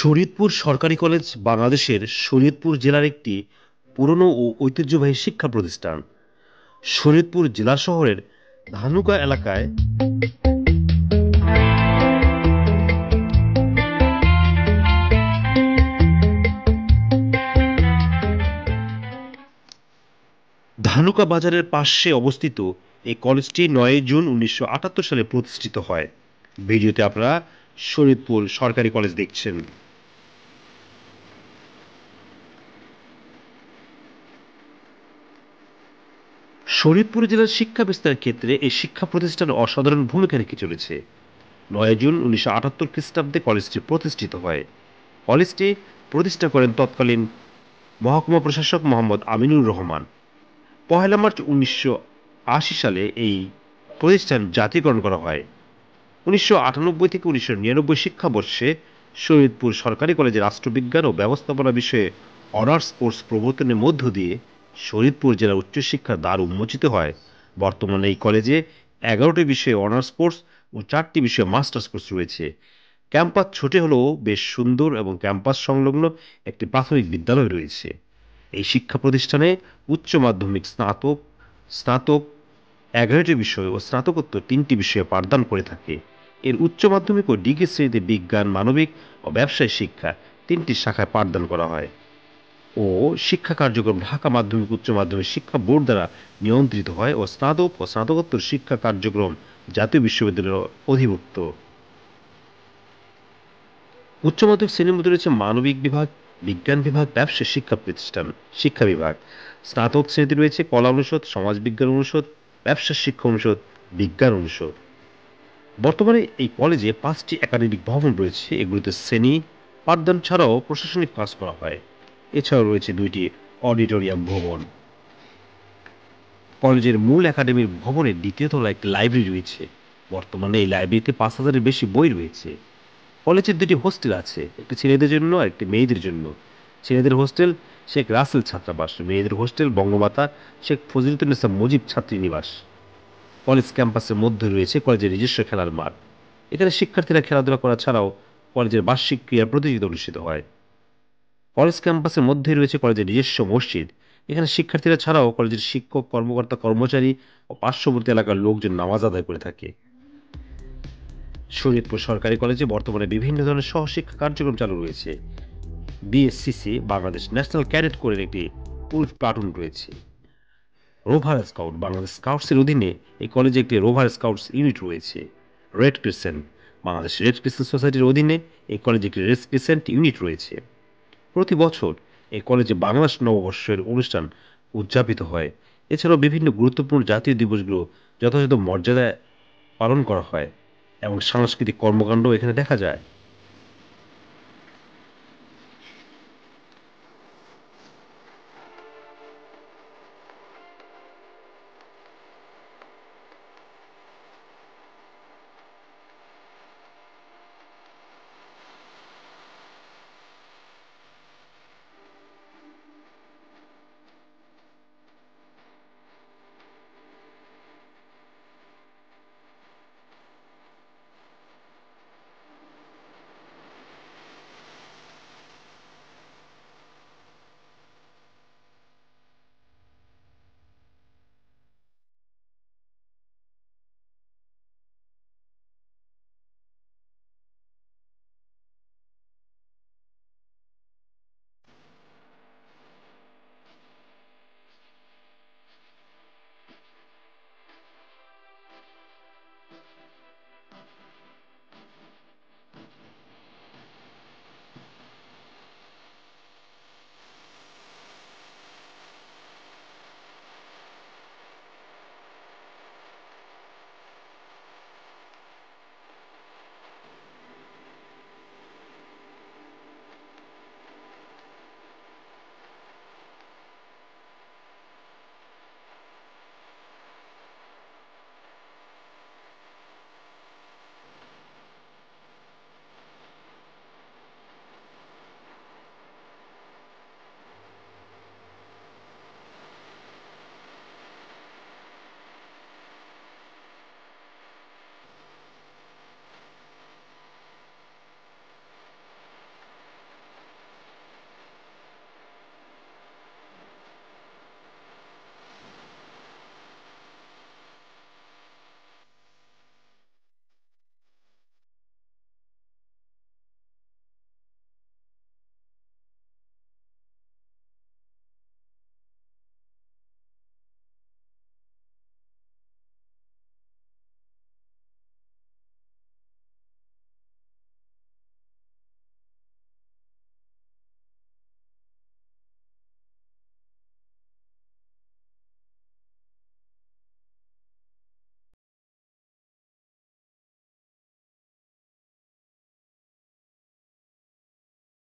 শরীয়তপুর সরকারি কলেজ বাংলাদেশের শরীয়তপুর জেলার একটি পুরনো ও ঐতিহ্যবাহী শিক্ষা প্রতিষ্ঠান। শরীয়তপুর জেলা শহরের ধানুকা এলাকায় ধানুকা বাজারের পাশে অবস্থিত এই কলেজটি ৯ জুন ১৯৭৮ সালে প্রতিষ্ঠিত হয়। ভিডিওতে আপনারা শরীয়তপুর সরকারি কলেজ দেখছেন। শরীয়তপুর জেলার শিক্ষা বিস্তারের ক্ষেত্রে এই শিক্ষা প্রতিষ্ঠান অসাধারণ ভূমিকা রেখে চলেছে। ৯ জুন ১৯৭৮ খ্রিস্টাব্দে কলেজটি প্রতিষ্ঠিত হয়। কলেজটি প্রতিষ্ঠা করেন তৎকালীন মহকুমা প্রশাসক মোহাম্মদ আমিনুর রহমান। ১লা মার্চ ১৯৮০ সালে এই প্রতিষ্ঠান জাতীয়করণ করা হয়। ১৯৯৮ থেকে ১৯৯৯ শিক্ষাবর্ষে শরীয়তপুর সরকারি কলেজে রাষ্ট্রবিজ্ঞান ও ব্যবস্থাপনা বিষয়ে অনার্স কোর্স প্রবর্তনের মধ্য দিয়ে শরীয়তপুর জেলার উচ্চশিক্ষার দ্বার উন্মোচিত হয়। বর্তমানে এই কলেজে ১১টি বিষয়ে অনার্স কোর্স ও 4টি বিষয়ে মাস্টার্স কোর্স রয়েছে। ক্যাম্পাস ছোট হলেও বেশ সুন্দর এবং ক্যাম্পাস সংলগ্ন একটি প্রাথমিক বিদ্যালয় রয়েছে। এই শিক্ষা প্রতিষ্ঠানে উচ্চ মাধ্যমিক স্নাতক, স্নাতক ১১টি বিষয় ও স্নাতকোত্তর 3টি বিষয়ে পাঠদান করে থাকে। এর উচ্চ মাধ্যমিক ও ডিগ্রি শ্রেণীতে বিজ্ঞান, মানবিক ও ব্যবসায় শিক্ষা 3টি শাখায় পাঠদান করা হয় ও শিক্ষা কার্যক্রম ঢাকা মাধ্যমিক উচ্চ মাধ্যমিক শিক্ষা বোর্ড দ্বারা নিয়ন্ত্রিত হয় ও স্নাতক ও স্নাতকোত্তর শিক্ষা কার্যক্রম জাতীয় বিশ্ববিদ্যালয়ের অধিভুক্ত। উচ্চ মাধ্যমিক শ্রেণীর মধ্যে রয়েছে মানবিক বিভাগ, বিজ্ঞান বিভাগ, ব্যবসায় শিক্ষা প্রতিষ্ঠান শিক্ষা বিভাগ। স্নাতক শ্রেণীতে রয়েছে কলা অনুষদ, সমাজবিজ্ঞান অনুষদ, ব্যবসা শিক্ষা অনুষদ, বিজ্ঞান অনুষদ। বর্তমানে এই কলেজে 5টি একাডেমিক ভবন রয়েছে। এগুলিতে শ্রেণী পাঠদান ছাড়াও প্রশাসনিক কাজ করা হয়। এছাড়াও রয়েছে 2টি অডিটোরিয়াম ভবন। কলেজের মূল একাডেমির ভবনের 2য় তলায় একটি লাইব্রেরি রয়েছে। বর্তমানে এই লাইব্রেরিতে 5,000-এর বেশি বই রয়েছে। কলেজের 2টি হোস্টেল আছে, একটি ছেলেদের জন্য আর একটি মেয়েদের জন্য। ছেলেদের হোস্টেল শেখ রাসেল ছাত্রাবাস, মেয়েদের হোস্টেল বঙ্গমাতা শেখ ফজিলাতুন্নেসা মুজিব ছাত্রীনিবাস। কলেজ ক্যাম্পাসের মধ্যে রয়েছে কলেজের নিজস্ব খেলার মাঠ। এখানে শিক্ষার্থীরা খেলাধুলা করা ছাড়াও কলেজের বার্ষিক ক্রীড়া প্রতিযোগিতা অনুষ্ঠিত হয়। কলেজ ক্যাম্পাসের মধ্যেই রয়েছে কলেজের নিজস্ব মসজিদ। এখানে শিক্ষার্থীরা ছাড়াও কলেজের শিক্ষক, কর্মকর্তা, কর্মচারী ও পার্শ্ববর্তী এলাকার লোকজন নামাজ আদায় করে থাকে। শরীয়তপুর সরকারি কলেজে বর্তমানে বিভিন্ন ধরনের সহশিক্ষা কার্যক্রম চালু রয়েছে। বিএসসিসি বাংলাদেশ ন্যাশনাল ক্যাডেট কোরের একটি প্লাটুন রয়েছে। রোভার স্কাউট বাংলাদেশ স্কাউটসের অধীনে এই কলেজে একটি রোভার স্কাউটস ইউনিট রয়েছে। Red crescent Bangladesh red crescent সোসাইটির অধীনে এই কলেজে একটি রেড ক্রিসেন্ট ইউনিট রয়েছে। প্রতি বছর এই কলেজে বাংলাদেশ নববর্ষের অনুষ্ঠান উদযাপিত হয়। এছাড়াও বিভিন্ন গুরুত্বপূর্ণ জাতীয় দিবসগুলো যথাযথ মর্যাদায় পালন করা হয় এবং সাংস্কৃতিক কর্মকাণ্ড এখানে দেখা যায়।